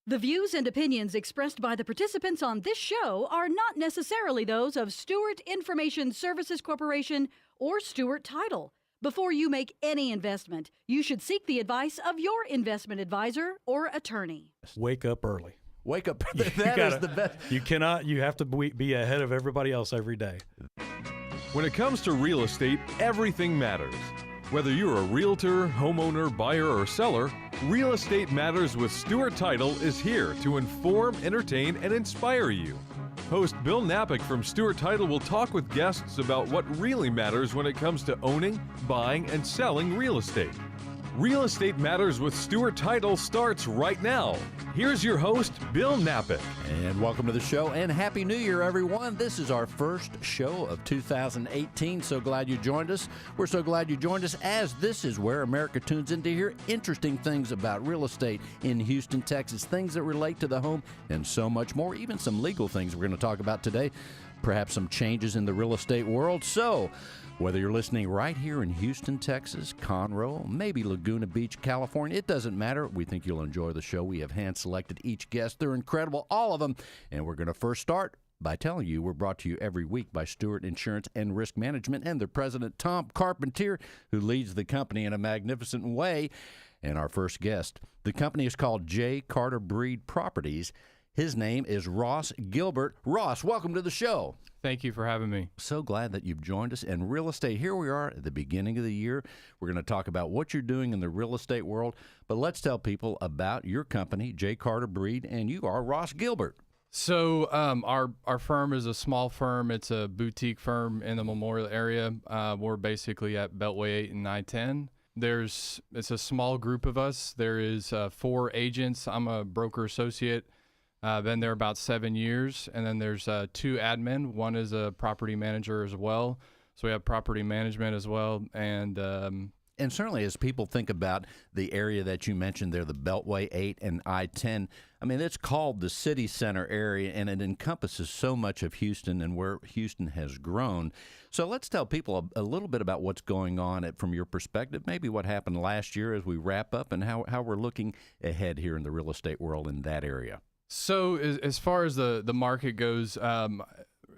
The views and opinions expressed by the participants on this show are not necessarily those of Stewart Information Services Corporation or Stewart Title. Before you make any investment, you should seek the advice of your investment advisor or attorney. Wake up early. Wake up. That is the best. You have to be ahead of everybody else every day. When it comes to real estate, everything matters. Whether you're a realtor, homeowner, buyer, or seller, Real Estate Matters with Stewart Title is here to inform, entertain, and inspire you. Host Bill Napick from Stewart Title will talk with guests about what really matters when it comes to owning, buying, and selling real estate. Real Estate Matters with Stewart Title starts right now. Here's your host, Bill Napick. And welcome to the show, and Happy New Year, everyone. This is our first show of 2018. So glad you joined us. We're so glad you joined us, as this is where America tunes in to hear interesting things about real estate in Houston, Texas, things that relate to the home, and so much more, even some legal things we're going to talk about today, perhaps some changes in the real estate world. So whether you're listening right here in Houston, Texas, Conroe, maybe Laguna Beach, California, it doesn't matter. We think you'll enjoy the show. We have hand-selected each guest. They're incredible, all of them. And we're going to first start by telling you we're brought to you every week by Stewart Insurance and Risk Management and their president, Tom Carpentier, who leads the company in a magnificent way. And our first guest, the company is called J. Carter Breed Properties. His name is Ross Gilbert. Ross, welcome to the show. Thank you for having me. So glad that you've joined us. And real estate, here we are at the beginning of the year. We're going to talk about what you're doing in the real estate world. But let's tell people about your company, J. Carter Breed, and you are Ross Gilbert. So our firm is a small firm. It's a boutique firm in the Memorial area. We're basically at Beltway 8 and I-10. It's a small group of us. There is 4 agents. I'm a broker associate. Been there about 7 years, and then there's 2 admin. One is a property manager as well, so we have property management as well. And certainly, as people think about the area that you mentioned there, the Beltway 8 and I-10, I mean, it's called the city center area, and it encompasses so much of Houston and where Houston has grown. So let's tell people a little bit about what's going on from your perspective, maybe what happened last year as we wrap up, and how we're looking ahead here in the real estate world in that area. So as far as the market goes,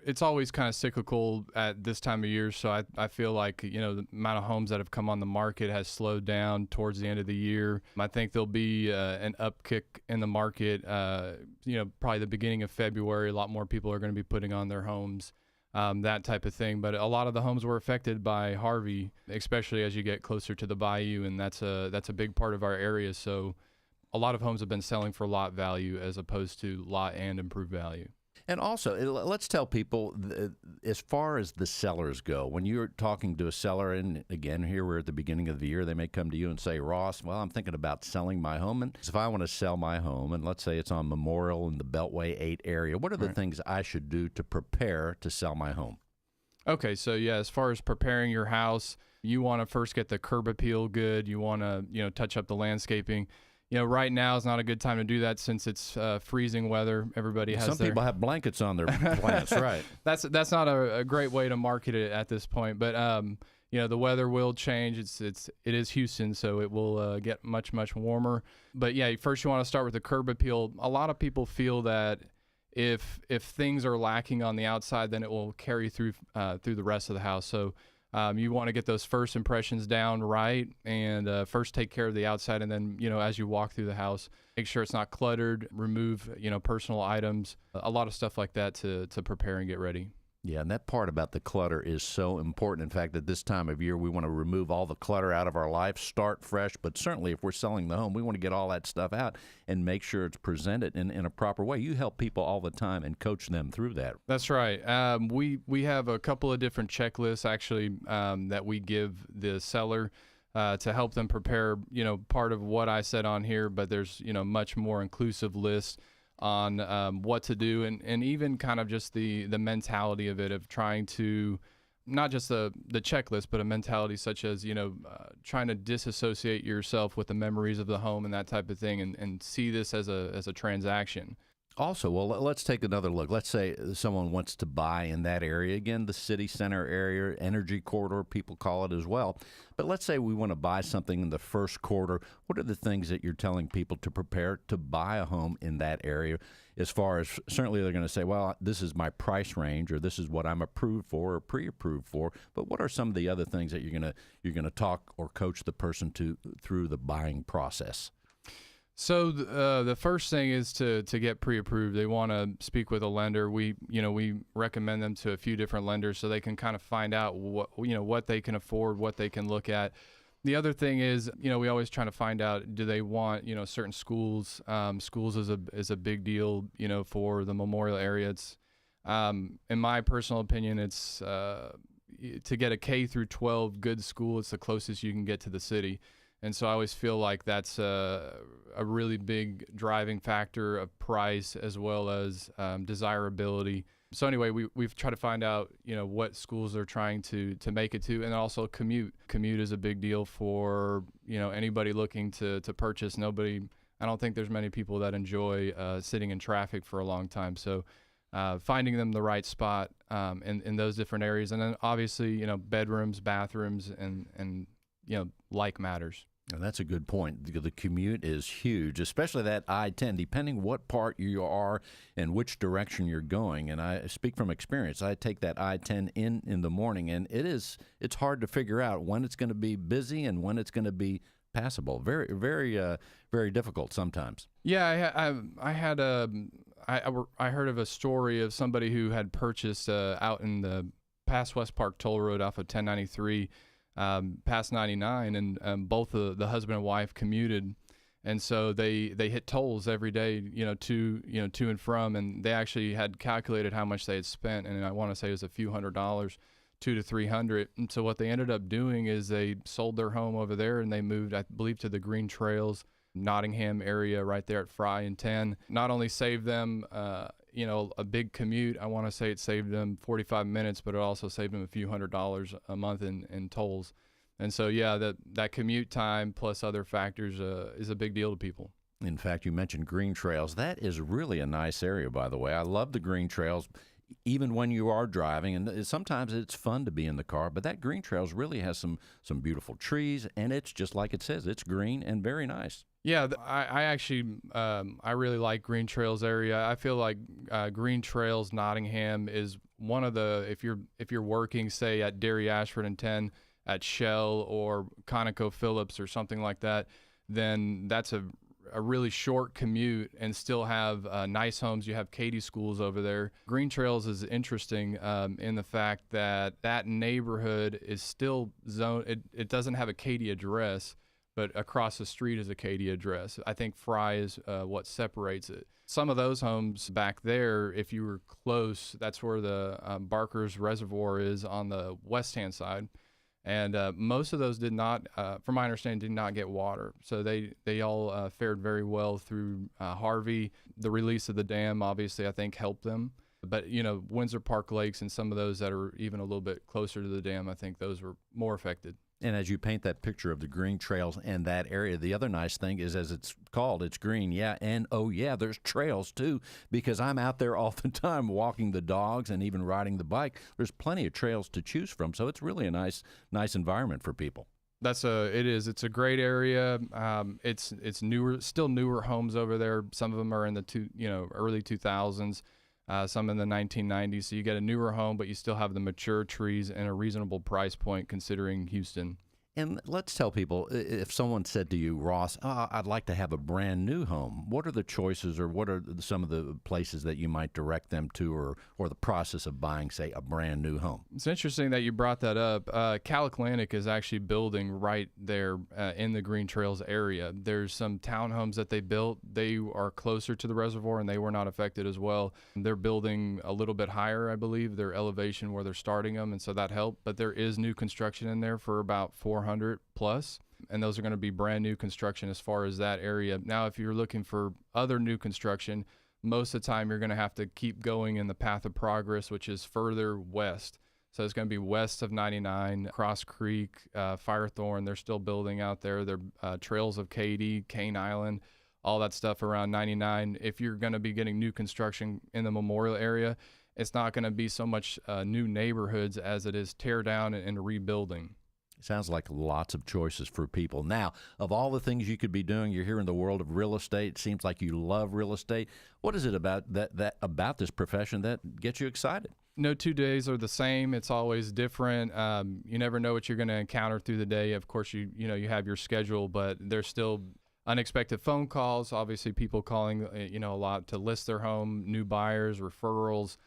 it's always kind of cyclical at this time of year. So I feel like, the amount of homes that have come on the market has slowed down towards the end of the year. I think there'll be an upkick in the market, probably the beginning of February. A lot more people are going to be putting on their homes, that type of thing. But a lot of the homes were affected by Harvey, especially as you get closer to the bayou, and that's a big part of our area. So a lot of homes have been selling for lot value as opposed to lot and improved value. And also, let's tell people, as far as the sellers go, when you're talking to a seller, and again, here we're at the beginning of the year, they may come to you and say, Ross, well, I'm thinking about selling my home. And if I want to sell my home, and let's say it's on Memorial in the Beltway 8 area, what are the things I should do to prepare to sell my home? Okay, so yeah, as far as preparing your house, you want to first get the curb appeal good. You want to, touch up the landscaping. Right now is not a good time to do that since it's freezing weather. Everybody has Some people have blankets on their plants, right? That's not a great way to market it at this point. But the weather will change. It is Houston, so it will get much warmer. But yeah, first you want to start with the curb appeal. A lot of people feel that if things are lacking on the outside, then it will carry through the rest of the house. So you want to get those first impressions down right, and first take care of the outside, and then as you walk through the house, make sure it's not cluttered. Remove personal items, a lot of stuff like that to prepare and get ready. Yeah, and that part about the clutter is so important. In fact, at this time of year, we want to remove all the clutter out of our life, start fresh. But certainly, if we're selling the home, we want to get all that stuff out and make sure it's presented in a proper way. You help people all the time and coach them through that. That's right. We have a couple of different checklists, actually, that we give the seller to help them prepare, part of what I said on here. But there's, much more inclusive list on what to do, and even kind of just the mentality of it, of trying to, not just the checklist, but a mentality such as, trying to disassociate yourself with the memories of the home and that type of thing, and see this as a transaction. Also, well, let's take another look. Let's say someone wants to buy in that area. Again, the city center area, energy corridor, people call it as well. But let's say we want to buy something in the first quarter. What are the things that you're telling people to prepare to buy a home in that area? As far as certainly they're going to say, well, this is my price range, or this is what I'm approved for or pre-approved for. But what are some of the other things that you're going to talk or coach the person to through the buying process? So the first thing is to get pre-approved. They want to speak with a lender. We recommend them to a few different lenders so they can kind of find out what they can afford, what they can look at. The other thing is, we always try to find out, do they want, certain schools? Schools is a big deal, for the Memorial area. It's, in my personal opinion, it's to get a K through 12 good school. It's the closest you can get to the city. And so I always feel like that's a really big driving factor of price as well as desirability. So anyway, we've tried to find out, what schools they're trying to make it to, and also commute. Commute is a big deal for, anybody looking to purchase. I don't think there's many people that enjoy sitting in traffic for a long time. So finding them the right spot in those different areas. And then obviously, bedrooms, bathrooms, and like matters. And that's a good point. The commute is huge, especially that I-10, depending what part you are and which direction you're going. And I speak from experience. I take that I-10 in the morning, and it's hard to figure out when it's going to be busy and when it's going to be passable. Very, very, very difficult sometimes. Yeah, I heard of a story of somebody who had purchased out in the past West Park Toll Road off of 1093. Past 99, and both the husband and wife commuted, and so they hit tolls every day, to and from, and they actually had calculated how much they had spent, and I want to say it was a few $100s, $200 to $300. And so what they ended up doing is they sold their home over there, and they moved, I believe, to the Green Trails, Nottingham area, right there at Fry and 10. Not only saved them, a big commute. I want to say it saved them 45 minutes, but it also saved them a few $100s a month in tolls. And so, yeah, that commute time plus other factors is a big deal to people. In fact, you mentioned Green Trails. That is really a nice area, by the way. I love the Green Trails, even when you are driving. And sometimes it's fun to be in the car, but that Green Trails really has some beautiful trees, and it's just like it says. It's green and very nice. Yeah, I actually I really like Green Trails area. I feel like Green Trails Nottingham is one of the, if you're working, say, at Derry Ashford and 10 at Shell or ConocoPhillips or something like that, then that's a really short commute and still have nice homes. You have Katy schools over there. Green Trails is interesting in the fact that neighborhood is still zoned. It doesn't have a Katy address, but across the street is a Katy address. I think Fry is what separates it. Some of those homes back there, if you were close, that's where the Barker's Reservoir is on the west-hand side. And most of those did not, from my understanding, did not get water. So they all fared very well through Harvey. The release of the dam, obviously, I think helped them. But, Windsor Park Lakes and some of those that are even a little bit closer to the dam, I think those were more affected. And as you paint that picture of the Green Trails and that area, the other nice thing is, as it's called, it's green, yeah, and oh yeah, there's trails too, because I'm out there all the time walking the dogs and even riding the bike. There's plenty of trails to choose from, so it's really a nice environment for people. It is. It's a great area. It's still newer homes over there. Some of them are in the early 2000s. Some in the 1990s. So you get a newer home, but you still have the mature trees and a reasonable price point considering Houston. And let's tell people, if someone said to you, Ross, I'd like to have a brand new home, what are the choices, or what are some of the places that you might direct them to, or the process of buying, say, a brand new home? It's interesting that you brought that up. Cal Atlantic is actually building right there in the Green Trails area. There's some townhomes that they built. They are closer to the reservoir, and they were not affected as well. They're building a little bit higher, I believe, their elevation where they're starting them, and so that helped. But there is new construction in there for about 400 plus, and those are going to be brand new construction as far as that area. Now, if you're looking for other new construction, most of the time you're going to have to keep going in the path of progress, which is further west. So it's going to be west of 99, Cross Creek, Firethorn. They're still building out there. They're Trails of Katy, Cane Island. all that stuff around 99. If you're going to be getting new construction in the Memorial area, it's not going to be so much new neighborhoods as it is tear down and rebuilding. Sounds like lots of choices for people. Now, of all the things you could be doing, you're here in the world of real estate. It seems like you love real estate. What is it about about this profession that gets you excited? No 2 days are the same. It's always different. You never know what you're going to encounter through the day. Of course, you have your schedule, but there's still unexpected phone calls. Obviously, people calling a lot to list their home, new buyers, referrals.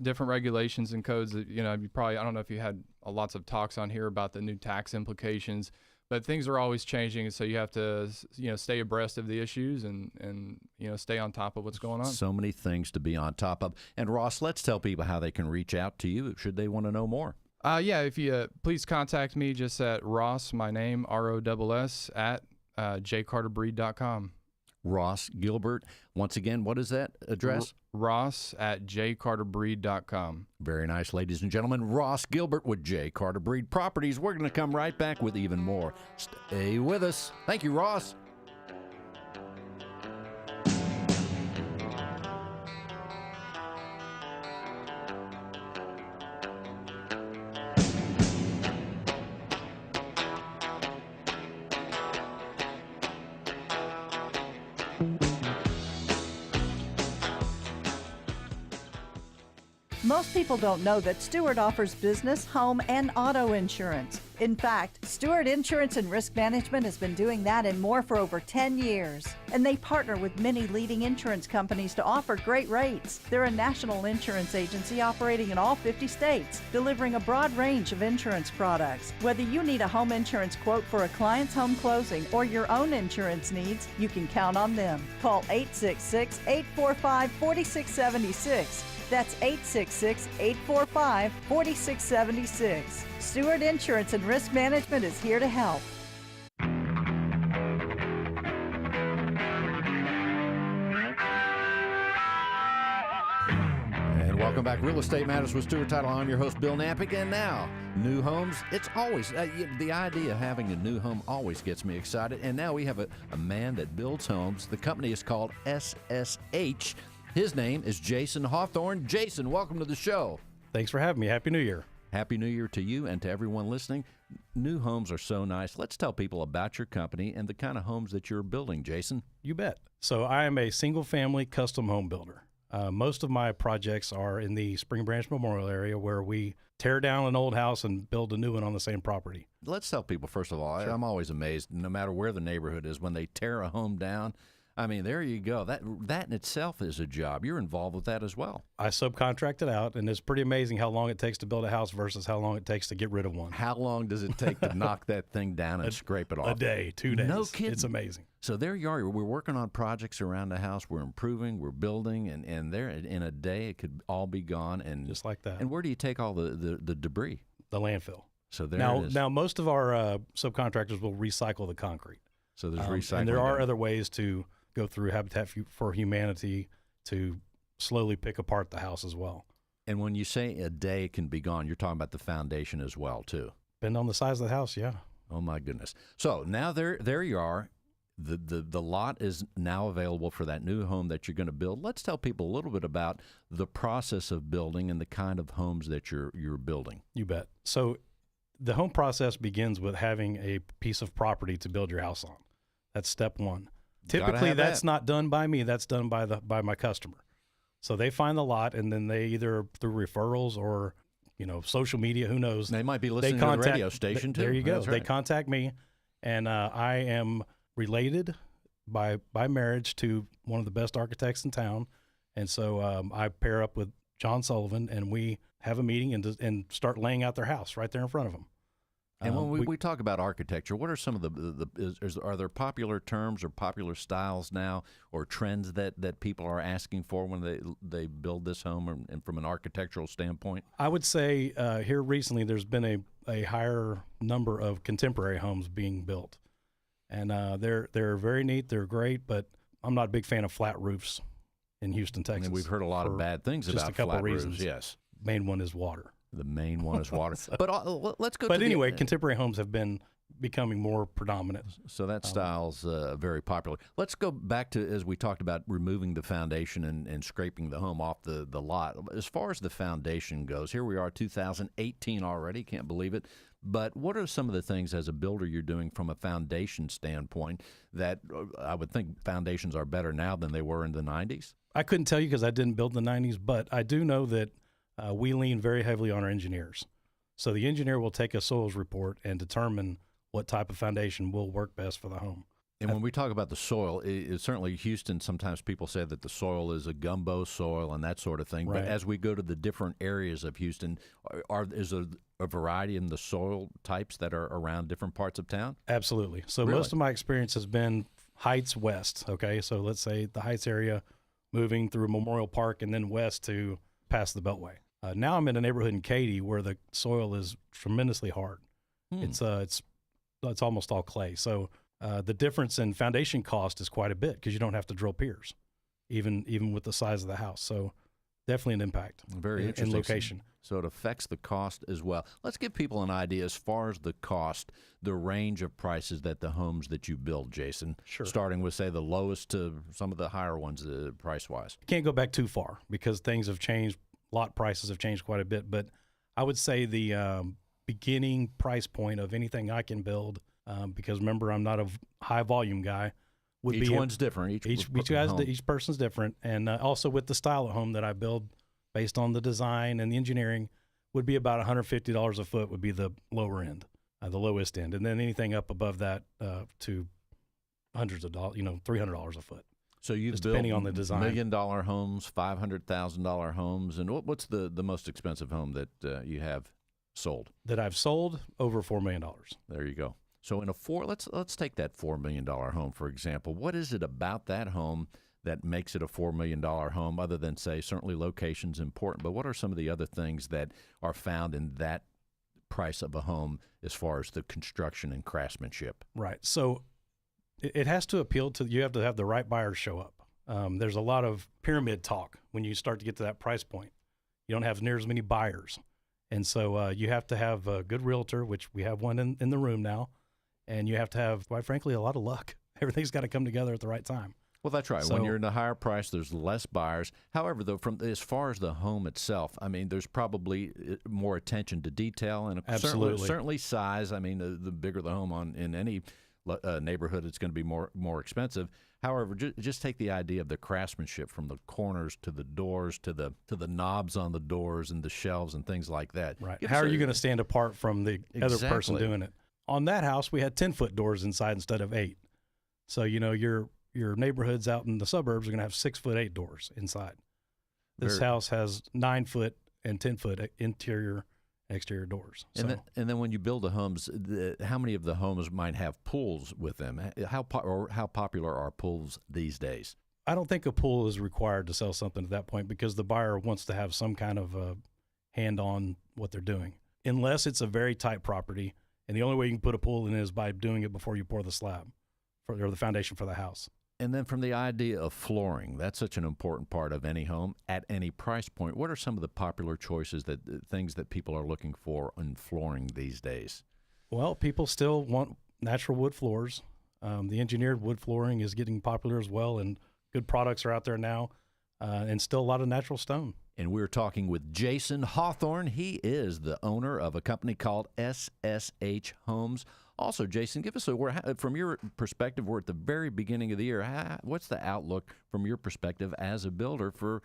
Different regulations and codes that, you probably, I don't know if you had lots of talks on here about the new tax implications, but things are always changing. So you have to, stay abreast of the issues and stay on top of what's going on. So many things to be on top of. And Ross, let's tell people how they can reach out to you should they want to know more. If you please contact me just at Ross, my name, ROSS, at jcarterbreed.com. Ross Gilbert. Once again, what is that address? Ross at jcarterbreed.com. Very nice, ladies and gentlemen. Ross Gilbert with J. Carter Breed Properties. We're going to come right back with even more. Stay with us. Thank you, Ross. Most people don't know that Stewart offers business, home, and auto insurance. In fact, Stewart Insurance and Risk Management has been doing that and more for over 10 years. And they partner with many leading insurance companies to offer great rates. They're a national insurance agency operating in all 50 states, delivering a broad range of insurance products. Whether you need a home insurance quote for a client's home closing or your own insurance needs, you can count on them. Call 866-845-4676. That's 866-845-4676. Stewart Insurance and Risk Management is here to help. And welcome back. Real Estate Matters with Stewart Title. I'm your host, Bill Napick. And now, new homes. It's always, the idea of having a new home always gets me excited. And now we have a man that builds homes. The company is called SSH. His name is Jason Hawthorne. Jason, welcome to the show. Thanks for having me. Happy New Year. Happy New Year to you and to everyone listening. New homes are so nice. Let's tell people about your company and the kind of homes that you're building, Jason. You bet. So I am a single-family custom home builder. Most of my projects are in the Spring Branch Memorial area where we tear down an old house and build a new one on the same property. Let's tell people, first of all, I'm always amazed, no matter where the neighborhood is, when they tear a home down. I mean, there you go. That in itself is a job. You're involved with that as well. I subcontract it out, and it's pretty amazing how long it takes to build a house versus how long it takes to get rid of one. How long does it take to knock that thing down and scrape it off? A day, 2 days. No kidding. It's amazing. So there you are. We're working on projects around the house. We're improving. We're building, and there in a day it could all be gone. And just like that. And where do you take all the debris? The landfill. So there it is. Now, most of our subcontractors will recycle the concrete. So there's recycling. And there are other ways to go through Habitat for Humanity to slowly pick apart the house as well. And when you say a day can be gone, you're talking about the foundation as well, too. Depending on the size of the house, yeah. Oh, my goodness. So now there you are. The lot is now available for that new home that you're going to build. Let's tell people a little bit about the process of building and the kind of homes that you're building. You bet. So the home process begins with having a piece of property to build your house on. That's step one. Typically, that's not done by me. That's done by my customer. So they find the lot, and then they either through referrals or social media, who knows? They might be listening to the radio station too. There you go. That's right. They contact me, and I am related by marriage to one of the best architects in town, and so I pair up with John Sullivan, and we have a meeting and start laying out their house right there in front of them. And when we talk about architecture, what are some of are there popular terms or popular styles now or trends that people are asking for when they build this home and from an architectural standpoint? I would say here recently there's been a higher number of contemporary homes being built. And they're very neat, they're great, but I'm not a big fan of flat roofs in Houston, Texas. And we've heard a lot of bad things about just a couple flat reasons. roofs, yes. Main one is water. The main one is water. But let's go. But anyway, contemporary homes have been becoming more predominant. So that style's very popular. Let's go back to, as we talked about, removing the foundation and scraping the home off the lot. As far as the foundation goes, here we are, 2018 already, can't believe it. But what are some of the things as a builder you're doing from a foundation standpoint that I would think foundations are better now than they were in the 90s? I couldn't tell you because I didn't build in the 90s, but I do know that we lean very heavily on our engineers. So the engineer will take a soils report and determine what type of foundation will work best for the home. And when we talk about the soil, certainly Houston, sometimes people say that the soil is a gumbo soil and that sort of thing. Right. But as we go to the different areas of Houston, is a variety in the soil types that are around different parts of town? Absolutely. So Really? most of my experience has been Heights west, okay? So let's say the Heights area, moving through Memorial Park and then west to past the Beltway. Now I'm in a neighborhood in Katy where the soil is tremendously hard. It's almost all clay. So the difference in foundation cost is quite a bit because you don't have to drill piers, even with the size of the house. So definitely an impact. Very in interesting. location. So it affects the cost as well. Let's give people an idea as far as the cost, the range of prices that the homes that you build, Jason. Sure. Starting with, say, the lowest to some of the higher ones price-wise. Can't go back too far because things have changed. Lot prices have changed quite a bit. But I would say the beginning price point of anything I can build, because remember, I'm not a high volume guy. Each one's different. Each person's different. And also with the style of home that I build based on the design and the engineering would be about $150 a foot would be the lower end, the lowest end. And then anything up above that to hundreds of dollars, $300 a foot. So you've just built depending on the design. $1 million homes, $500,000 homes. And what's the most expensive home that you have sold? That I've sold over $4 million. There you go. So in let's take that $4 million home, for example. What is it about that home that makes it a $4 million home, other than, say, certainly location's important, but what are some of the other things that are found in that price of a home as far as the construction and craftsmanship? Right. So it has to appeal to, you have to have the right buyers show up. There's a lot of pyramid talk when you start to get to that price point. You don't have near as many buyers. And so you have to have a good realtor, which we have one in the room now. And you have to have, quite frankly, a lot of luck. Everything's got to come together at the right time. Well, that's right. So, when you're in a higher price, there's less buyers. However, though, from as far as the home itself, I mean, there's probably more attention to detail and certainly size. I mean, the bigger the home in any neighborhood, it's going to be more expensive. However, just take the idea of the craftsmanship from the corners to the doors to the knobs on the doors and the shelves and things like that. Right. How are you going to stand apart from the other person doing it? On that house, we had 10-foot doors inside instead of 8. So, your neighborhoods out in the suburbs are going to have 6'8" doors inside. This house has 9-foot and 10-foot interior and exterior doors. And then when you build the homes, how many of the homes might have pools with them? How popular are pools these days? I don't think a pool is required to sell something at that point because the buyer wants to have some kind of a hand on what they're doing, unless it's a very tight property. And the only way you can put a pool in is by doing it before you pour the slab or the foundation for the house. And then from the idea of flooring, that's such an important part of any home at any price point. What are some of the popular choices, things that people are looking for in flooring these days? Well, people still want natural wood floors. The engineered wood flooring is getting popular as well, and good products are out there now, and still a lot of natural stone. And we're talking with Jason Hawthorne. He is the owner of a company called SSH Homes. Also, Jason, give us from your perspective, we're at the very beginning of the year. What's the outlook from your perspective as a builder for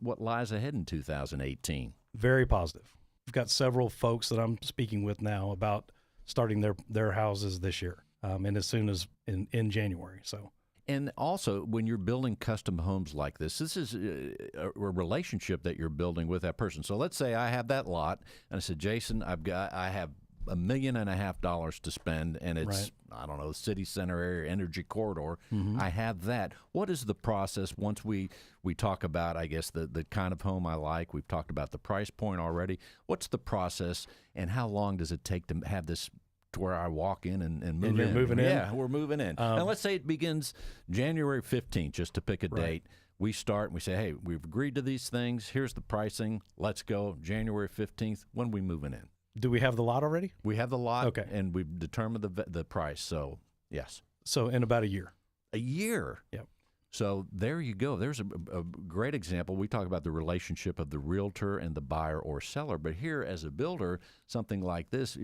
what lies ahead in 2018? Very positive. We've got several folks that I'm speaking with now about starting their houses this year, and as soon as in January. So. And also, when you're building custom homes like this is a relationship that you're building with that person. So let's say I have that lot, and I said, Jason, I have $1.5 million to spend, and it's, right, I don't know, city center area, energy corridor. Mm-hmm. I have that. What is the process once we talk about, I guess, the kind of home I like? We've talked about the price point already. What's the process, and how long does it take to have this to where I walk in and move in? You're moving in? Yeah, we're moving in. Now, let's say it begins January 15th, just to pick a right. date. We start and we say, hey, we've agreed to these things. Here's the pricing. Let's go. January 15th, when we moving in? Do we have the lot already? We have the lot, Okay. and we've determined the price. So, yes. So in about a year. A year? Yep. So there you go. There's a great example. We talk about the relationship of the realtor and the buyer or seller, but here as a builder, something like this,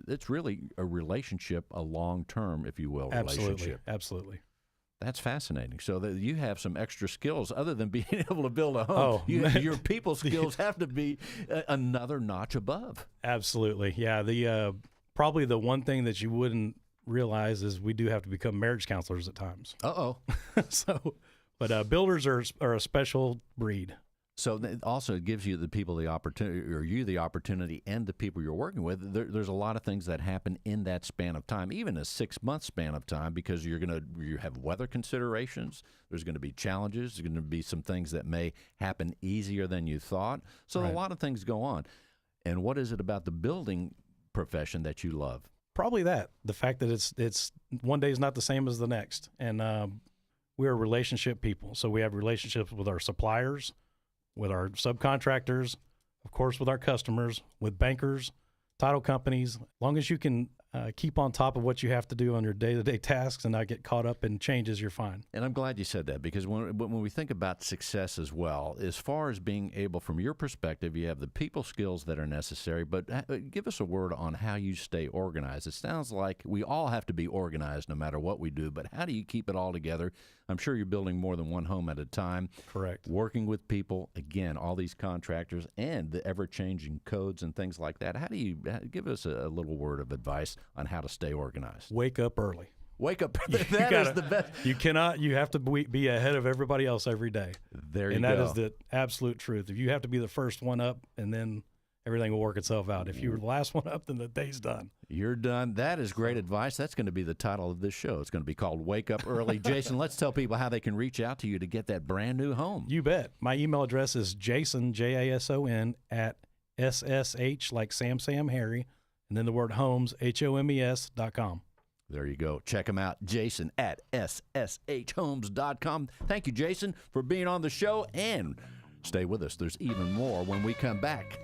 it's really a relationship, a long-term, if you will, relationship. Absolutely. That's fascinating. So that you have some extra skills other than being able to build a home. Oh, Your people skills have to be another notch above. Absolutely. Yeah. The probably the one thing that you wouldn't realize is we do have to become marriage counselors at times. But builders are a special breed. So also it gives you the people the opportunity, or you the opportunity, and the people you're working with. There's a lot of things that happen in that span of time, even a 6-month span of time, because you have weather considerations. There's going to be challenges. There's going to be some things that may happen easier than you thought. So Right. a lot of things go on. And what is it about the building profession that you love? Probably the fact that it's one day is not the same as the next, and we're relationship people. So we have relationships with our suppliers, with our subcontractors, of course, with our customers, with bankers, title companies. As long as you can keep on top of what you have to do on your day-to-day tasks and not get caught up in changes, you're fine. And I'm glad you said that, because when we think about success as well, as far as being able, from your perspective, you have the people skills that are necessary, but give us a word on how you stay organized. It sounds like we all have to be organized no matter what we do, but how do you keep it all together? I'm sure you're building more than one home at a time. Correct. Working with people, again, all these contractors and the ever-changing codes and things like that. How do you give us a little word of advice on how to stay organized? Wake up early. Wake up. That is the best. You have to be ahead of everybody else every day. There you and go. that is the absolute truth. If you have to be the first one up, and then everything will work itself out. If you were the last one up, then the day's done. You're done. That is great advice. That's going to be the title of this show. It's going to be called Wake Up Early. Jason, let's tell people how they can reach out to you to get that brand new home. You bet. My email address is Jason, Jason, at SSH, like Sam, Harry, and then the word homes, HOMES.com. There you go. Check him out, Jason at SSHhomes.com. Thank you, Jason, for being on the show, and stay with us. There's even more when we come back.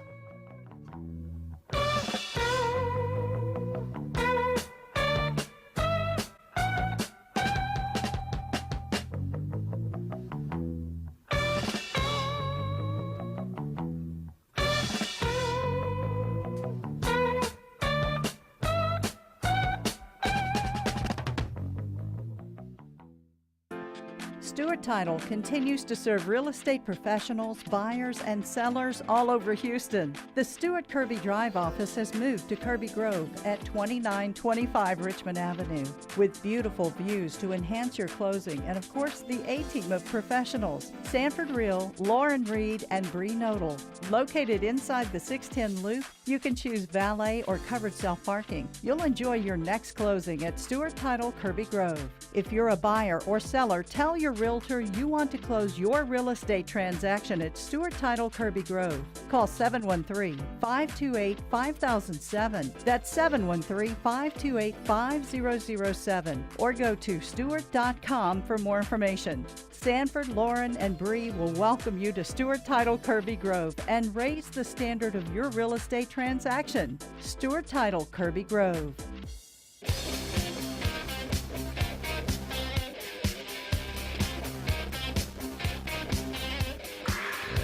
Stewart Title continues to serve real estate professionals, buyers, and sellers all over Houston. The Stewart Kirby Drive office has moved to Kirby Grove at 2925 Richmond Avenue, with beautiful views to enhance your closing, and of course the A-team of professionals, Sanford Real, Lauren Reed, and Bree Nodal. Located inside the 610 Loop, you can choose valet or covered self-parking. You'll enjoy your next closing at Stewart Title Kirby Grove. If you're a buyer or seller, tell your realtor you want to close your real estate transaction at Stewart Title Kirby Grove. Call 713-528-5007. That's 713-528-5007. Or go to stewart.com for more information. Sanford, Lauren, and Bree will welcome you to Stewart Title Kirby Grove and raise the standard of your real estate transaction. Stewart Title Kirby Grove.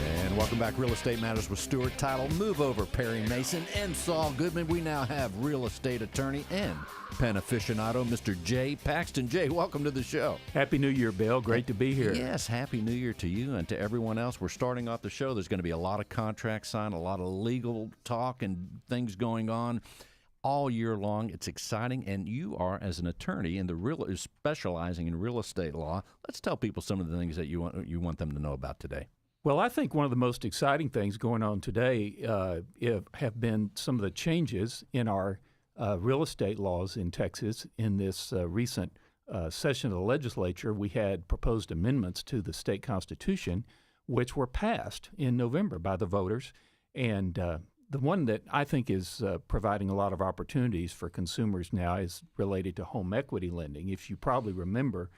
And welcome back, Real Estate Matters with Stewart Title. Move over, Perry Mason and Saul Goodman. We now have real estate attorney and pen aficionado, Mr. Jay Paxton. Jay, welcome to the show. Happy New Year, Bill. Great to be here. Yes, Happy New Year to you and to everyone else. We're starting off the show. There's going to be a lot of contracts signed, a lot of legal talk and things going on all year long. It's exciting, and you are, as an attorney in the specializing in real estate law. Let's tell people some of the things that you want them to know about today. Well, I think one of the most exciting things going on today have been some of the changes in our real estate laws in Texas. In this recent session of the legislature, we had proposed amendments to the state constitution, which were passed in November by the voters. And the one that I think is providing a lot of opportunities for consumers now is related to home equity lending. If you probably remember,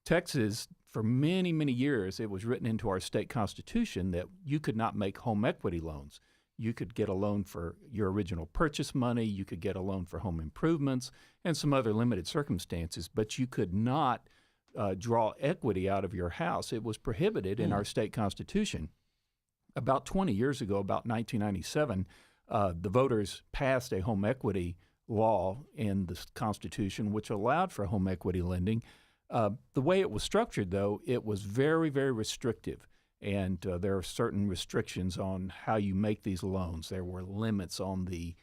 Texas, for many, many years, it was written into our state constitution that you could not make home equity loans. you could get a loan for your original purchase money, you could get a loan for home improvements, and some other limited circumstances, but you could not draw equity out of your house. It was prohibited in our state constitution. About 20 years ago, about 1997, the voters passed a home equity law in the Constitution which allowed for home equity lending. The way it was structured, though, it was very, very restrictive. And there are certain restrictions on how you make these loans. There were limits on the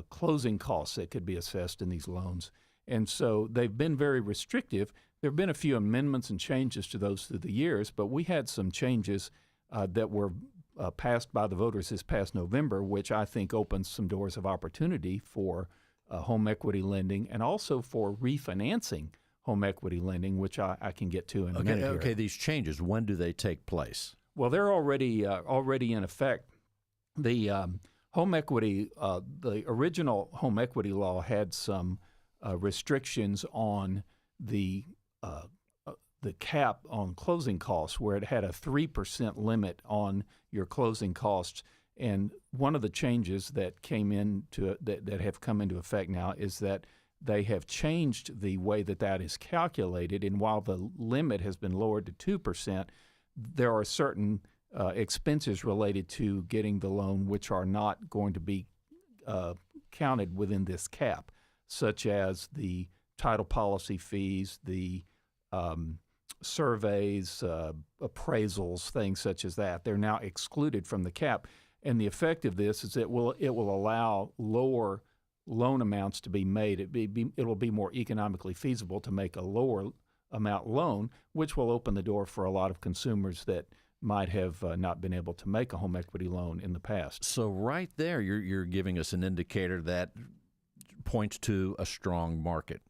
closing costs that could be assessed in these loans. And so they've been very restrictive. There have been a few amendments and changes to those through the years, but we had some changes that were passed by the voters this past November, which I think opens some doors of opportunity for home equity lending and also for refinancing home equity lending, which I can get to in a minute here. Okay, these changes, when do they take place? Well, they're already in effect. The home equity, the original home equity law had some restrictions on the cap on closing costs, where it had a 3% limit on your closing costs. And one of the changes that came into that have come into effect now is that they have changed the way that is calculated. And while the limit has been lowered to 2%, there are certain expenses related to getting the loan which are not going to be counted within this cap, such as the title policy fees, the surveys, appraisals, things such as that. They're now excluded from the cap. And the effect of this is it will allow lower loan amounts to be made. It will be more economically feasible to make a lower amount loan, which will open the door for a lot of consumers that might have not been able to make a home equity loan in the past. So right there, you're giving us an indicator that points to a strong market.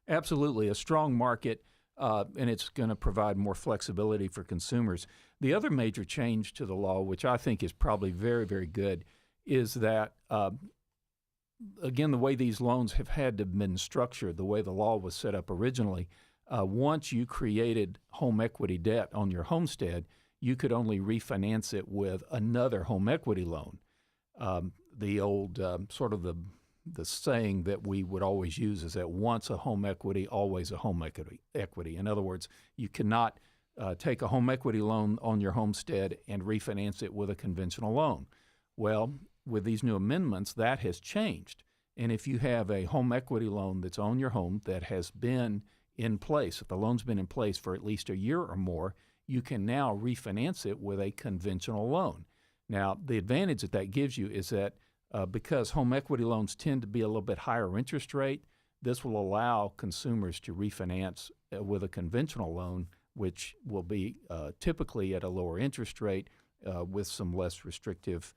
Absolutely, a strong market, and it's going to provide more flexibility for consumers. The other major change to the law, which I think is probably very, very good, is that again, the way these loans have had to been structured, the way the law was set up originally, once you created home equity debt on your homestead, you could only refinance it with another home equity loan. The old sort of the saying that we would always use is that once a home equity, always a home equity. In other words, you cannot take a home equity loan on your homestead and refinance it with a conventional loan. Well, with these new amendments, that has changed. And if you have a home equity loan that's on your home that has been in place, if the loan's been in place for at least a year or more, you can now refinance it with a conventional loan. Now, the advantage that gives you is that because home equity loans tend to be a little bit higher interest rate, this will allow consumers to refinance with a conventional loan, which will be typically at a lower interest rate with some less restrictions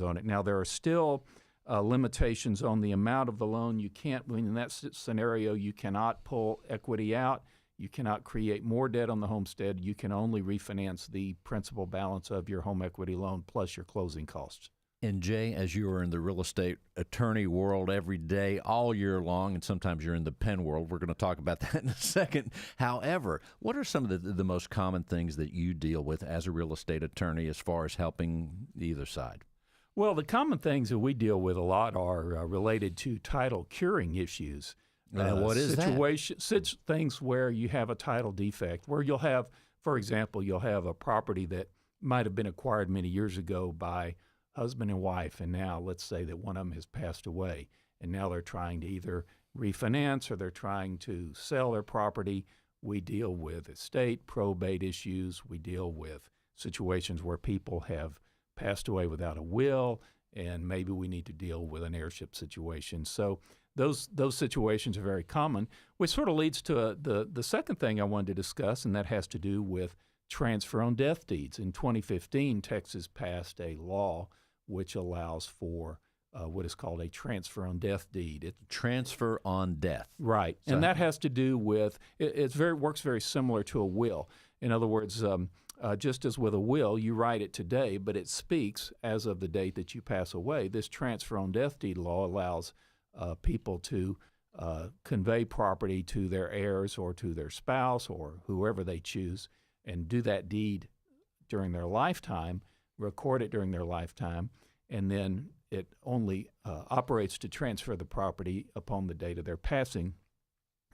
on it. Now, there are still limitations on the amount of the loan. You can't, in that scenario, you cannot pull equity out. You cannot create more debt on the homestead. You can only refinance the principal balance of your home equity loan plus your closing costs. And Jay, as you are in the real estate attorney world every day, all year long, and sometimes you're in the pen world, we're going to talk about that in a second. However, what are some of the most common things that you deal with as a real estate attorney as far as helping either side? Well, the common things that we deal with a lot are related to title curing issues. What is that? Things where you have a title defect, where you'll have, for example, you'll have a property that might have been acquired many years ago by husband and wife, and now let's say that one of them has passed away, and now they're trying to either refinance or they're trying to sell their property. We deal with estate, probate issues. We deal with situations where people have passed away without a will, and maybe we need to deal with an heirship situation. So those situations are very common, which sort of leads to the second thing I wanted to discuss, and that has to do with transfer on death deeds. In 2015, Texas passed a law which allows for what is called a transfer on death deed. Transfer on death. Right. So, and that has to do with, works very similar to a will. In other words, just as with a will, you write it today, but it speaks as of the date that you pass away. This transfer on death deed law allows people to convey property to their heirs or to their spouse or whoever they choose and do that deed during their lifetime record it during their lifetime, and then it only operates to transfer the property upon the date of their passing,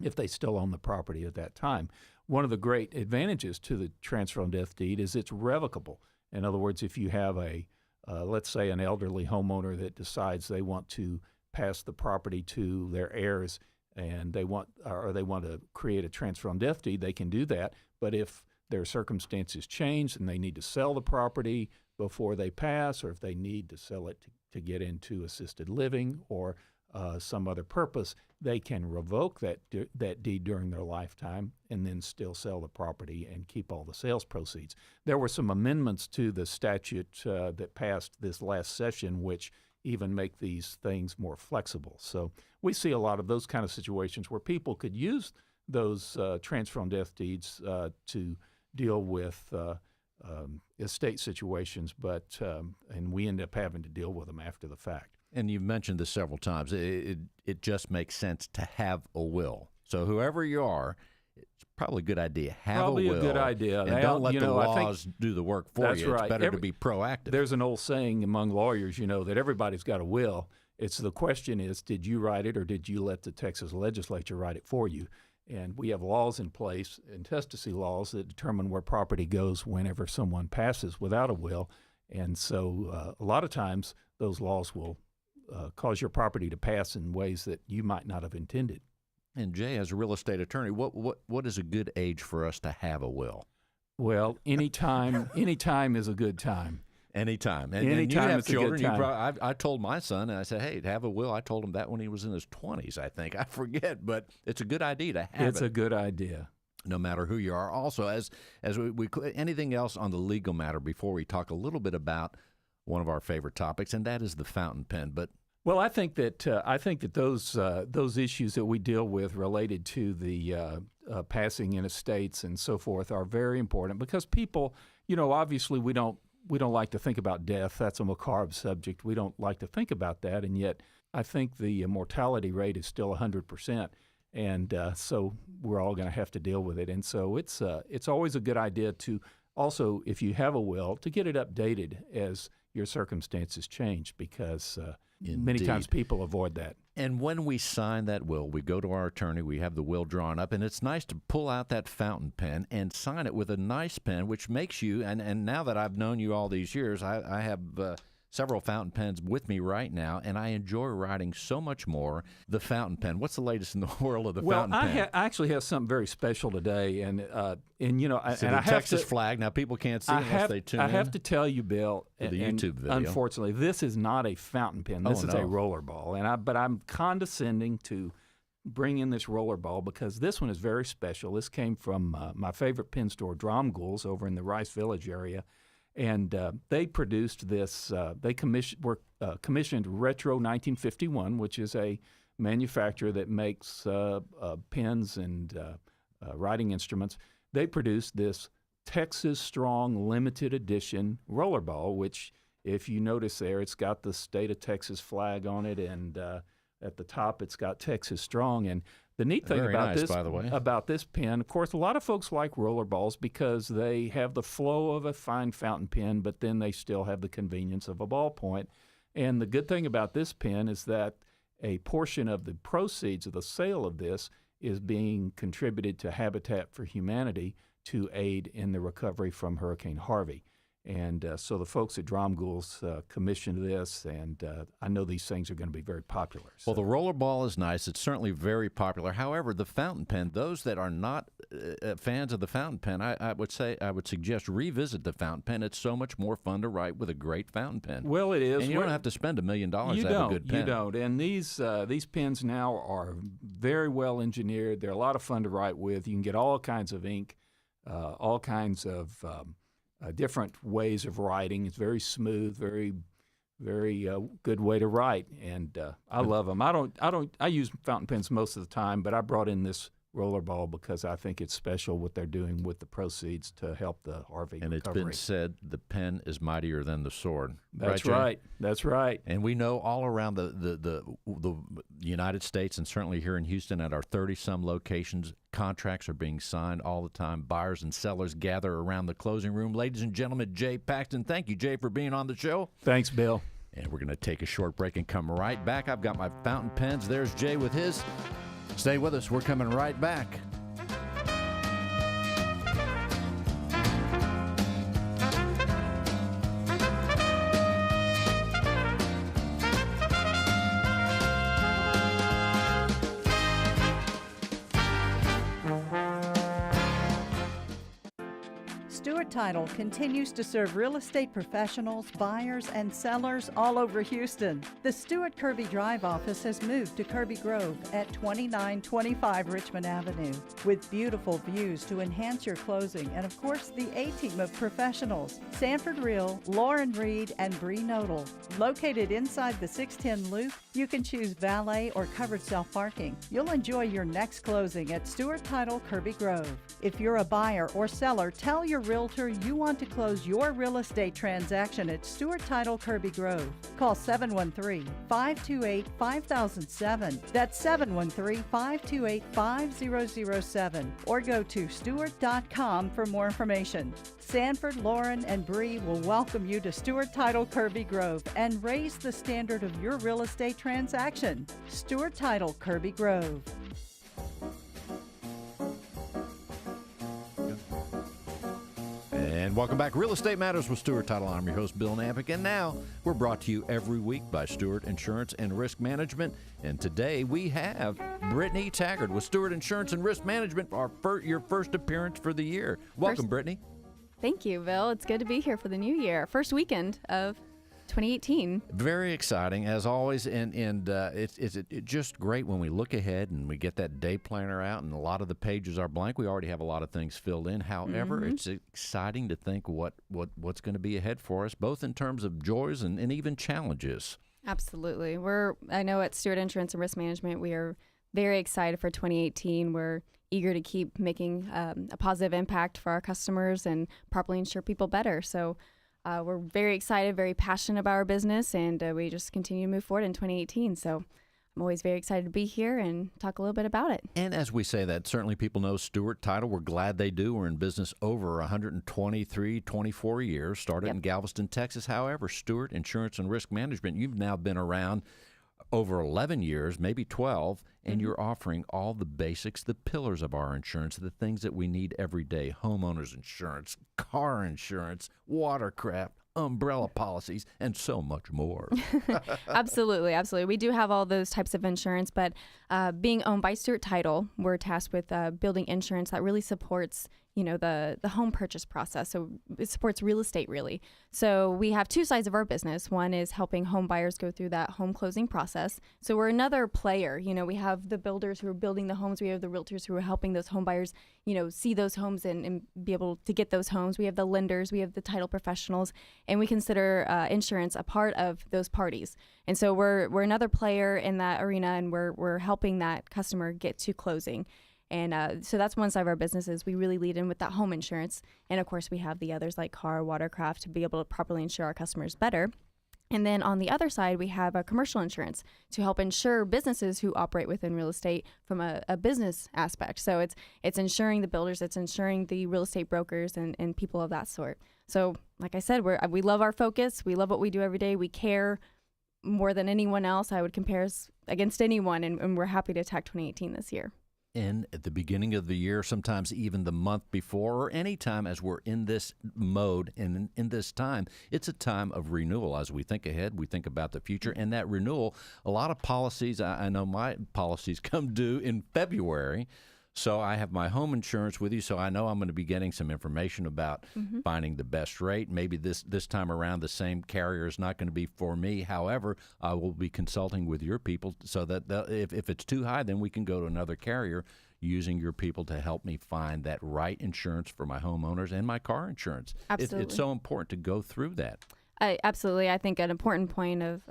if they still own the property at that time. One of the great advantages to the transfer on death deed is it's revocable. In other words, if you have let's say an elderly homeowner that decides they want to pass the property to their heirs, and they want to create a transfer on death deed, they can do that. But if their circumstances change and they need to sell the property before they pass, or if they need to sell it to get into assisted living or some other purpose, they can revoke that deed during their lifetime and then still sell the property and keep all the sales proceeds. There were some amendments to the statute that passed this last session, which even make these things more flexible. So we see a lot of those kind of situations where people could use those transfer on death deeds to deal with estate situations, and we end up having to deal with them after the fact. And you've mentioned this several times. It just makes sense to have a will. So whoever you are, it's probably a good idea. Probably a will. a good idea. And don't let the laws do the work for that's you. Right. It's better to be proactive. There's an old saying among lawyers, that everybody's got a will. The question is, did you write it or did you let the Texas legislature write it for you? And we have laws in place, intestacy laws, that determine where property goes whenever someone passes without a will. And so a lot of times those laws will cause your property to pass in ways that you might not have intended. And Jay, as a real estate attorney, what is a good age for us to have a will? Well, anytime is a good time. Anytime. And you have children. I told my son, and I said, hey, to have a will. I told him that when he was in his 20s, I think. I forget, but it's a good idea to have it. It's a good idea. No matter who you are. Also, as we anything else on the legal matter before we talk a little bit about one of our favorite topics, and that is the fountain pen. But well, I think that those issues that we deal with related to the passing in estates and so forth are very important, because people, obviously we don't like to think about death. That's a macabre subject. We don't like to think about that, and yet I think the mortality rate is still 100%, and so we're all going to have to deal with it. And so it's always a good idea to also, if you have a will, to get it updated as your circumstances change, because many times people avoid that. And when we sign that will, we go to our attorney, we have the will drawn up, and it's nice to pull out that fountain pen and sign it with a nice pen, which makes you, and now that I've known you all these years, I have several fountain pens with me right now, and I enjoy writing so much more the fountain pen. What's the latest in the world of the fountain pen? Well, I actually have something very special today, and the I Texas flag. Now people can't see unless they tune in. I have to tell you, Bill, the YouTube video. Unfortunately, this is not a fountain pen. This is a roller ball, but I'm condescending to bring in this roller ball because this one is very special. This came from my favorite pen store, Dromgool's, over in the Rice Village area. And they produced this. They commissioned Retro 1951, which is a manufacturer that makes pens and writing instruments. They produced this Texas Strong limited edition rollerball, which, if you notice there, it's got the state of Texas flag on it, and at the top it's got Texas Strong. And the neat thing about this pen, of course, a lot of folks like rollerballs because they have the flow of a fine fountain pen, but then they still have the convenience of a ballpoint. And the good thing about this pen is that a portion of the proceeds of the sale of this is being contributed to Habitat for Humanity to aid in the recovery from Hurricane Harvey. And so the folks at Dromgool's commissioned this, and I know these things are going to be very popular. So. Well, the rollerball is nice. It's certainly very popular. However, the fountain pen, those that are not fans of the fountain pen, I would suggest revisit the fountain pen. It's so much more fun to write with a great fountain pen. Well, it is. And you don't have to spend $1 million to have a good pen. You don't. And these pens now are very well engineered. They're a lot of fun to write with. You can get all kinds of ink, all kinds of different ways of writing. It's very smooth, very, very good way to write, and I love them. I use fountain pens most of the time, but I brought in this rollerball because I think it's special what they're doing with the proceeds to help the Harvey and recovery. It's been said the pen is mightier than the sword. That's right. Right. That's right. And we know all around the United States and certainly here in Houston at our 30-some locations, contracts are being signed all the time. Buyers and sellers gather around the closing room. Ladies and gentlemen, Jay Paxton. Thank you, Jay, for being on the show. Thanks, Bill. And we're going to take a short break and come right back. I've got my fountain pens. There's Jay with his. Stay with us. We're coming right back. Stewart Title continues to serve real estate professionals, buyers, and sellers all over Houston. The Stewart Kirby Drive office has moved to Kirby Grove at 2925 Richmond Avenue, with beautiful views to enhance your closing, and of course the A-team of professionals, Sanford Real, Lauren Reed, and Bree Nodal. Located inside the 610 Loop, you can choose valet or covered self-parking. You'll enjoy your next closing at Stewart Title Kirby Grove. If you're a buyer or seller, tell your realtor you want to close your real estate transaction at Stewart Title Kirby Grove. Call 713-528-5007. That's 713-528-5007. Or go to stewart.com for more information. Sanford, Lauren, and Bree will welcome you to Stewart Title Kirby Grove and raise the standard of your real estate transaction. Stewart Title Kirby Grove. And welcome back. Real Estate Matters with Stewart Title. I'm your host, Bill Nampick. And now we're brought to you every week by Stewart Insurance and Risk Management. And today we have Brittany Taggart with Stewart Insurance and Risk Management for your first appearance for the year. Welcome, Brittany. Thank you, Bill. It's good to be here for the new year. First weekend of 2018. Very exciting, as always, and it's just great when we look ahead and we get that day planner out and a lot of the pages are blank. We already have a lot of things filled in. However, it's exciting to think what's going to be ahead for us, both in terms of joys and even challenges. Absolutely. I know at Stewart Insurance and Risk Management, we are very excited for 2018. We're eager to keep making a positive impact for our customers and properly insure people better. So we're very excited, very passionate about our business, and we just continue to move forward in 2018. So I'm always very excited to be here and talk a little bit about it. And as we say that, certainly people know Stewart Title. We're glad they do. We're in business over 24 years, started in Galveston, Texas. However, Stewart Insurance and Risk Management, you've now been around over 11 years, maybe 12, and you're offering all the basics, the pillars of our insurance, the things that we need every day: homeowners insurance, car insurance, watercraft, umbrella policies, and so much more. Absolutely. We do have all those types of insurance, but being owned by Stewart Title, we're tasked with building insurance that really supports the home purchase process. So it supports real estate, really. So we have two sides of our business. One is helping home buyers go through that home closing process. So we're another player. We have the builders who are building the homes. We have the realtors who are helping those home buyers, see those homes and be able to get those homes. We have the lenders. We have the title professionals. And we consider insurance a part of those parties. And so we're another player in that arena, and we're helping that customer get to closing. And so that's one side of our business is we really lead in with that home insurance. And of course, we have the others like car, watercraft to be able to properly insure our customers better. And then on the other side, we have a commercial insurance to help insure businesses who operate within real estate from a business aspect. So it's insuring the builders, it's insuring the real estate brokers and people of that sort. So like I said, we love our focus. We love what we do every day. We care more than anyone else. I would compare us against anyone, and we're happy to attack 2018 this year. And at the beginning of the year, sometimes even the month before, or any time as we're in this mode and in this time, it's a time of renewal. As we think ahead, we think about the future, and that renewal, a lot of policies, I know my policies come due in February. So I have my home insurance with you, so I know I'm going to be getting some information about finding the best rate. Maybe this time around the same carrier is not going to be for me. However, I will be consulting with your people so that if it's too high, then we can go to another carrier using your people to help me find that right insurance for my homeowners and my car insurance. Absolutely. It's so important to go through that. Absolutely. I think an important point of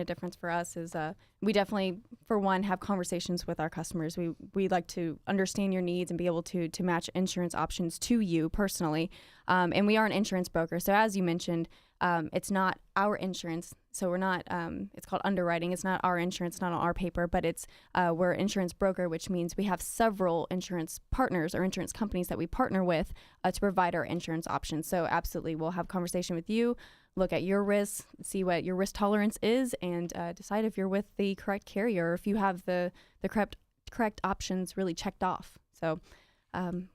difference for us is we definitely, for one, have conversations with our customers. We like to understand your needs and be able to match insurance options to you personally. And we are an insurance broker. So as you mentioned, it's not our insurance. So we're not, it's called underwriting. It's not our insurance, not on our paper, but we're an insurance broker, which means we have several insurance partners or insurance companies that we partner with to provide our insurance options. So absolutely, we'll have conversation with you, look at your risks, see what your risk tolerance is, and decide if you're with the correct carrier or if you have the correct options really checked off. So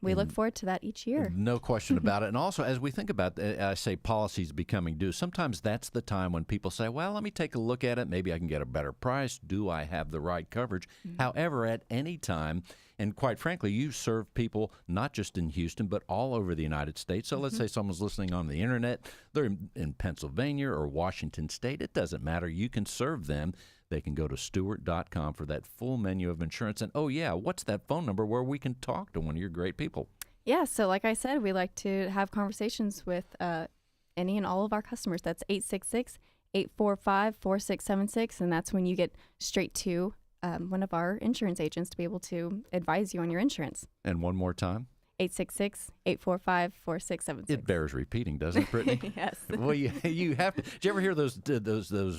we look forward to that each year. No question about it. And also, as we think about, I say policies becoming due, sometimes that's the time when people say, well, let me take a look at it. Maybe I can get a better price. Do I have the right coverage? However, at any time, and quite frankly, you serve people not just in Houston, but all over the United States. So let's say someone's listening on the internet, they're in Pennsylvania or Washington State. It doesn't matter. You can serve them. They can go to Stewart.com for that full menu of insurance. And, oh, yeah, what's that phone number where we can talk to one of your great people? Yeah, so like I said, we like to have conversations with any and all of our customers. That's 866-845-4676, and that's when you get straight to one of our insurance agents to be able to advise you on your insurance. And one more time. 866-845-4676. It bears repeating, doesn't it, Brittany? Yes. Well, you have to. Did you ever hear those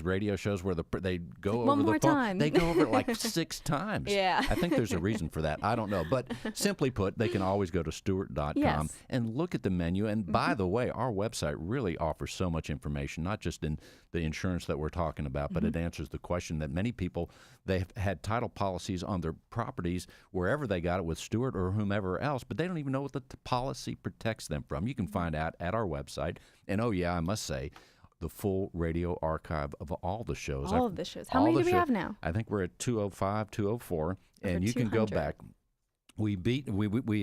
radio shows where they go over One the more phone? time. They go over it like 6 times. Yeah. I think there's a reason for that. I don't know. But simply put, they can always go to Stewart.com and look at the menu. And by the way, our website really offers so much information, not just in the insurance that we're talking about, but it answers the question that many people, they've had title policies on their properties wherever they got it with Stewart or whomever else, but they don't even know what the policy protects them from. You can find out at our website. And oh yeah, I must say, the full radio archive of all the shows. All of the shows. How many do we have now? I think we're at 205, 204, and you can go back. We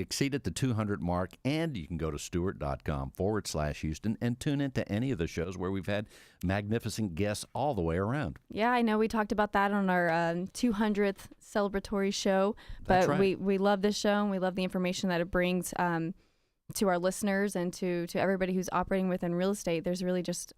exceeded the 200 mark, and you can go to Stewart.com/Houston and tune into any of the shows where we've had magnificent guests all the way around. Yeah, I know we talked about that on our 200th celebratory show, but right. we love this show and we love the information that it brings to our listeners and to everybody who's operating within real estate. There's really just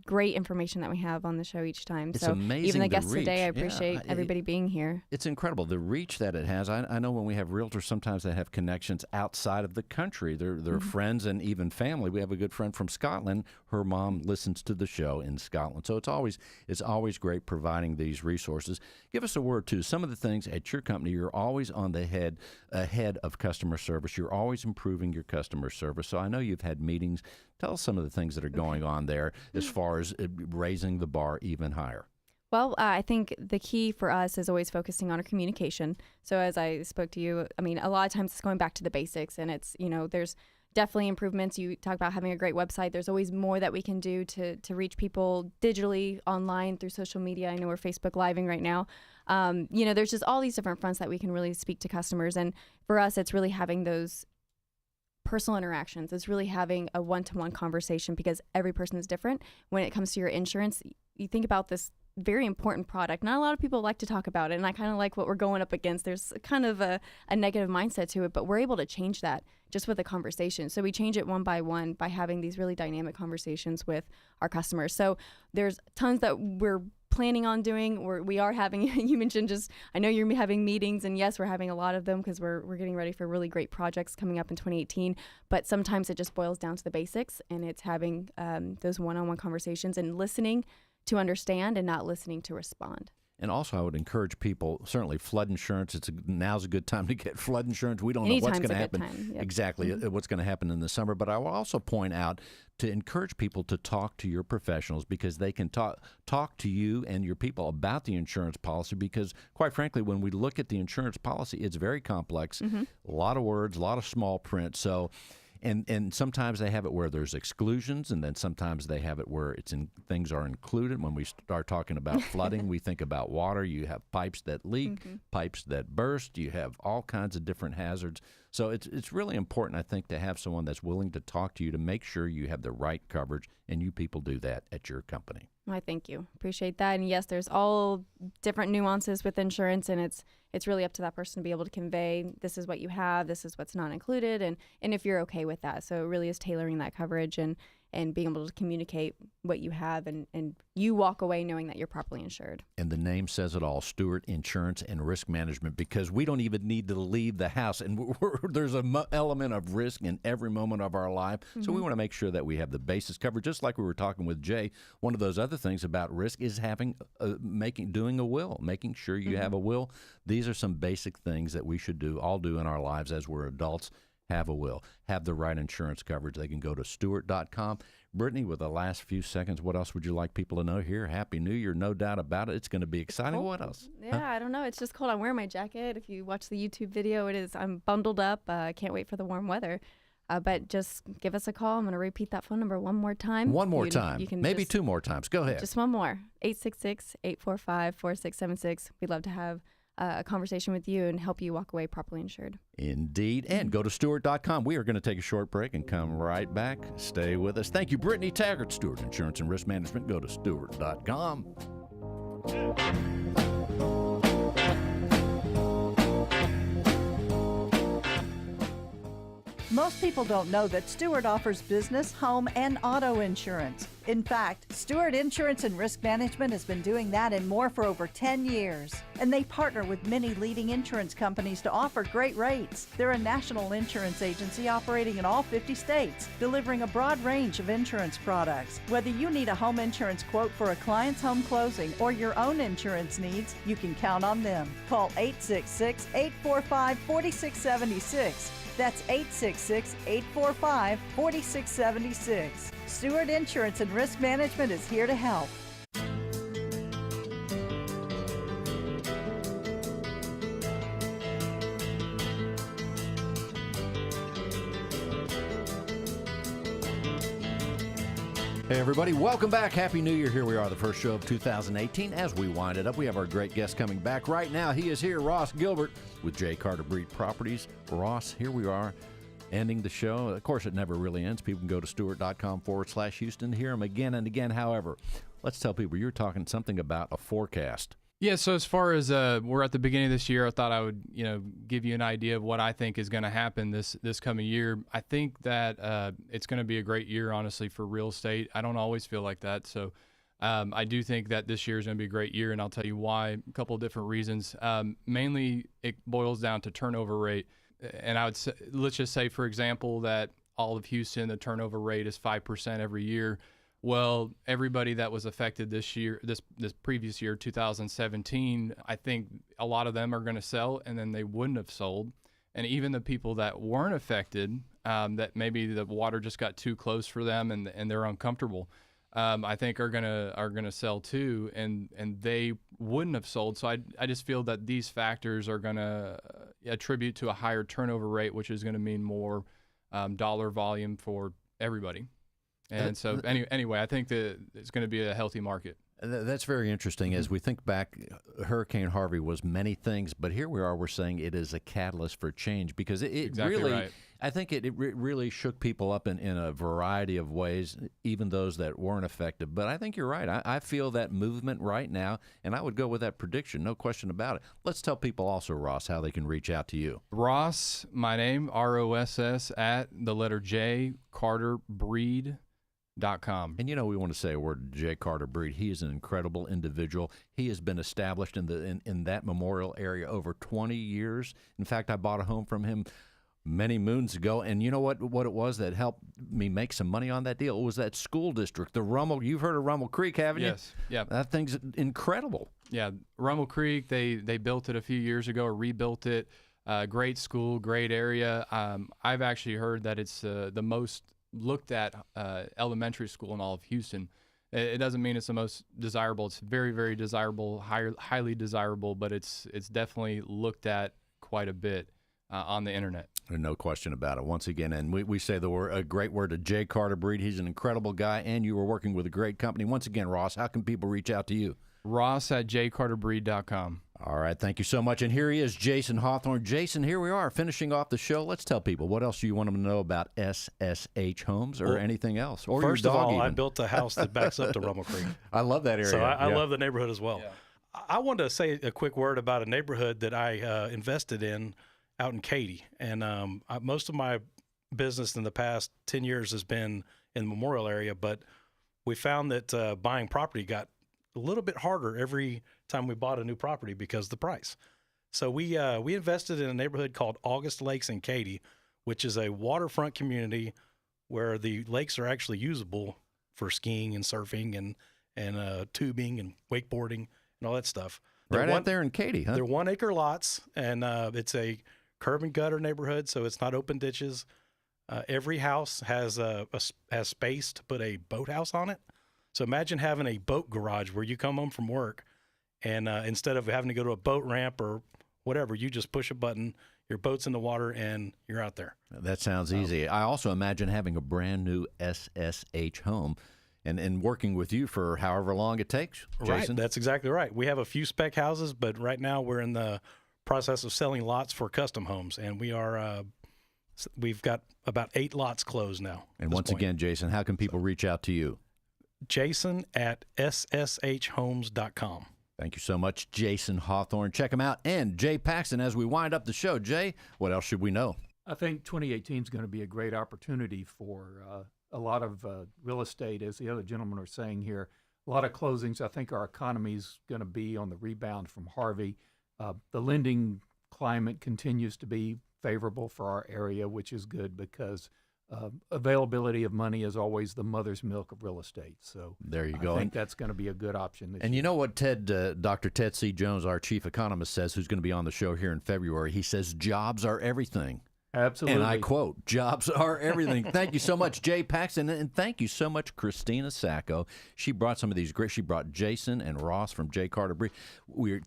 great information that we have on the show each time. It's so amazing. Even the guests reach. today, I appreciate everybody being here. It's incredible, the reach that it has. I know when we have realtors, sometimes they have connections outside of the country. They're friends and even family. We have a good friend from Scotland. Her mom listens to the show in Scotland. So it's always great providing these resources. Give us a word, too. Some of the things at your company, you're always on the ahead of customer service. You're always improving your customer service. So I know you've had meetings. Tell us some of the things that are going on there as far as raising the bar even higher. Well, I think the key for us is always focusing on our communication. So as I spoke to you, I mean, a lot of times it's going back to the basics, and it's, there's definitely improvements. You talk about having a great website. There's always more that we can do to reach people digitally, online, through social media. I know we're Facebook Living right now. There's just all these different fronts that we can really speak to customers. And for us, it's really having those personal interactions. It's really having a one-to-one conversation because every person is different. When it comes to your insurance, you think about this very important product. Not a lot of people like to talk about it, and I kind of like what we're going up against. There's kind of a negative mindset to it, but we're able to change that just with a conversation. So we change it one by one by having these really dynamic conversations with our customers. So there's tons that we're planning on doing. We are having, you mentioned I know you're having meetings, and yes, we're having a lot of them because we're getting ready for really great projects coming up in 2018, but sometimes it just boils down to the basics, and it's having those one-on-one conversations and listening to understand and not listening to respond. And also, I would encourage people, certainly flood insurance, now's a good time to get flood insurch. We don't know what's going to happen. Yep. Exactly, what's going to happen in the summer. But I will also point out to encourage people to talk to your professionals because they can talk to you and your people about the insurance policy because, quite frankly, when we look at the insurance policy, it's very complex, a lot of words, a lot of small print. So. And sometimes they have it where there's exclusions, and then sometimes they have it where things are included. When we start talking about flooding, we think about water. You have pipes that leak, pipes that burst. You have all kinds of different hazards. So it's really important, I think, to have someone that's willing to talk to you to make sure you have the right coverage, and you people do that at your company. I thank you. Appreciate that. And yes, there's all different nuances with insurance, and it's really up to that person to be able to convey this is what you have, this is what's not included, and if you're okay with that. So it really is tailoring that coverage and and being able to communicate what you have, and you walk away knowing that you're properly insured. And the name says it all, Stewart Insurance and Risk Management, because we don't even need to leave the house. And there's an element of risk in every moment of our life. So we want to make sure that we have the bases covered. Just like we were talking with Jay, one of those other things about risk is doing a will, making sure you have a will. These are some basic things that we should all do in our lives as we're adults. Have a will, have the right insurance coverage. They can go to Stewart.com. Brittany, with the last few seconds, what else would you like people to know here? Happy New Year, no doubt about it. It's going to be exciting. What else? Yeah, I don't know. It's just cold. I'm wearing my jacket. If you watch the YouTube video, I'm bundled up. I can't wait for the warm weather. But just give us a call. I'm going to repeat that phone number one more time. One more time. Maybe two more times. Go ahead. Just one more. 866-845-4676. We'd love to have a conversation with you and help you walk away properly insured. Indeed. And go to Stewart.com. We are going to take a short break and come right back. Stay with us. Thank you, Brittany Taggart, Stewart Insurance and Risk Management. Go to Stewart.com. Most people don't know that Stewart offers business, home, and auto insurance. In fact, Stewart Insurance and Risk Management has been doing that and more for over 10 years. And they partner with many leading insurance companies to offer great rates. They're a national insurance agency operating in all 50 states, delivering a broad range of insurance products. Whether you need a home insurance quote for a client's home closing or your own insurance needs, you can count on them. Call 866-845-4676. That's 866-845-4676. Stewart Insurance and Risk Management is here to help. Hey, everybody. Welcome back. Happy New Year. Here we are, the first show of 2018. As we wind it up, we have our great guest coming back right now. He is here, Ross Gilbert with J. Carter Breed Properties. Ross, here we are, ending the show. Of course, it never really ends. People can go to Stewart.com/Houston to hear them again and again. However, let's tell people you're talking something about a forecast. Yeah, so as far as we're at the beginning of this year, I thought I would, give you an idea of what I think is going to happen this coming year. I think that it's going to be a great year, honestly, for real estate. I don't always feel like that, so I do think that this year is going to be a great year, and I'll tell you why. A couple of different reasons. Mainly, it boils down to turnover rate, and I would say, let's just say, for example, that all of Houston, the turnover rate is 5% every year. Well, everybody that was affected this year, this previous year, 2017, I think a lot of them are going to sell, and then they wouldn't have sold. And even the people that weren't affected, that maybe the water just got too close for them and they're uncomfortable, I think are gonna sell too, and they wouldn't have sold. So I just feel that these factors are gonna attribute to a higher turnover rate, which is going to mean more dollar volume for everybody. And so anyway, I think that it's going to be a healthy market. That's very interesting. As we think back, Hurricane Harvey was many things, but here we are, we're saying it is a catalyst for change, because it exactly really, right. I think it really shook people up in a variety of ways, even those that weren't affected. But I think you're right. I feel that movement right now, and I would go with that prediction, no question about it. Let's tell people also, Ross, how they can reach out to you. Ross, my name, ROSS, at the letter J, Carter Breed. .com. And we want to say a word to J. Carter Breed. He is an incredible individual. He has been established in that Memorial area over 20 years. In fact, I bought a home from him many moons ago, and you know what it was that helped me make some money on that deal? It was that school district, the Rummel. You've heard of Rummel Creek, haven't you? Yes. Yeah. That thing's incredible. Yeah, Rummel Creek. They built it a few years ago, or rebuilt it. Great school, great area. I've actually heard that it's the most looked at elementary school in all of Houston. It doesn't mean it's the most desirable. It's very, very desirable, highly desirable, but it's definitely looked at quite a bit on the internet. No question about it. Once again, and we say a great word to J. Carter Breed. He's an incredible guy, and you were working with a great company. Once again, Ross, how can people reach out to you? Ross at jcarterbreed.com. All right, thank you so much. And here he is, Jason Hawthorne. Jason, here we are, finishing off the show. Let's tell people, what else do you want them to know about SSH Homes or anything else? Or first your dog of all, even. I built a house that backs up to Rummel Creek. I love that area. So I love the neighborhood as well. Yeah. I wanted to say a quick word about a neighborhood that I invested in out in Katy. And most of my business in the past 10 years has been in the Memorial area, but we found that buying property got a little bit harder every time we bought a new property because of the price. So we invested in a neighborhood called August Lakes in Katy, which is a waterfront community where the lakes are actually usable for skiing and surfing and tubing and wakeboarding and all that stuff. Right out there in Katy, huh? They're 1 acre lots, and it's a curb and gutter neighborhood, so it's not open ditches. Every house has has space to put a boathouse on it. So imagine having a boat garage where you come home from work, and instead of having to go to a boat ramp or whatever, you just push a button, your boat's in the water, and you're out there. That sounds easy. I also imagine having a brand new SSH home and working with you for however long it takes, Jason. Right, that's exactly right. We have a few spec houses, but right now we're in the process of selling lots for custom homes, and we've got about 8 lots closed now. And once again, Jason, how can people reach out to you? Jason at sshhomes.com. Thank you so much, Jason Hawthorne. Check him out. And Jay Paxton, as we wind up the show. Jay, what else should we know? I think 2018 is going to be a great opportunity for a lot of real estate, as the other gentlemen are saying here. A lot of closings. I think our economy is going to be on the rebound from Harvey. The lending climate continues to be favorable for our area, which is good because availability of money is always the mother's milk of real estate. So there you go. I think that's going to be a good option this year. And you know what Dr. Ted C. Jones, our chief economist, says, who's going to be on the show here in February? He says, jobs are everything. Absolutely. And I quote, jobs are everything. Thank you so much, Jay Paxton. And thank you so much, Christina Sacco. She brought some of these great, she brought Jason and Ross from J. Carter Bree.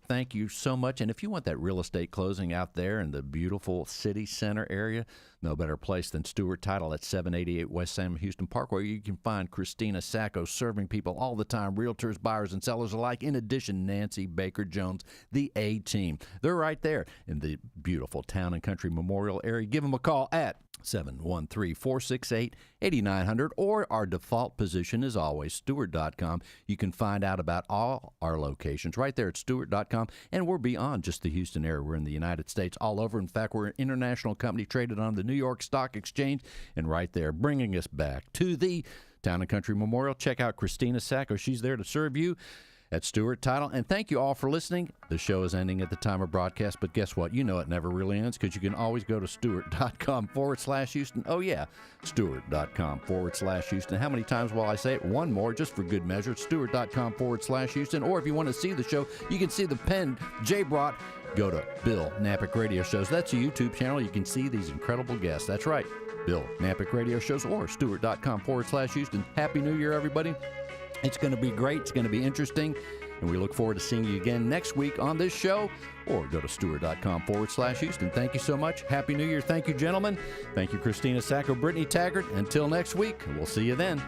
Thank you so much. And if you want that real estate closing out there in the beautiful city center area, no better place than Stewart Title at 788 West Sam Houston Parkway. You can find Christina Sacco serving people all the time, realtors, buyers, and sellers alike. In addition, Nancy Baker Jones, the A-Team. They're right there in the beautiful Town and Country Memorial area. Give them a call at 713-468-8900, or our default position is always Stewart.com. You can find out about all our locations right there at Stewart.com, and we're beyond just the Houston area. We're in the United States all over. In fact, we're an international company traded on the New York Stock Exchange, and right there, bringing us back to the Town and Country Memorial. Check out Christina Sacco. She's there to serve you at Stewart Title. And thank you all for listening. The show is ending at the time of broadcast, but guess what? You know it never really ends because you can always go to Stewart.com/Houston. Oh, yeah, Stewart.com/Houston. How many times will I say it? One more, just for good measure. Stewart.com/Houston. Or if you want to see the show, you can see the pen Jay brought. Go to Bill Napick Radio Shows. That's a YouTube channel. You can see these incredible guests. That's right, Bill Napick Radio Shows, or Stewart.com/Houston. Happy New Year, everybody. It's going to be great. It's going to be interesting. And we look forward to seeing you again next week on this show, or go to Stewart.com/Houston. Thank you so much. Happy New Year. Thank you, gentlemen. Thank you, Christina Sacco, Brittany Taggart. Until next week, we'll see you then.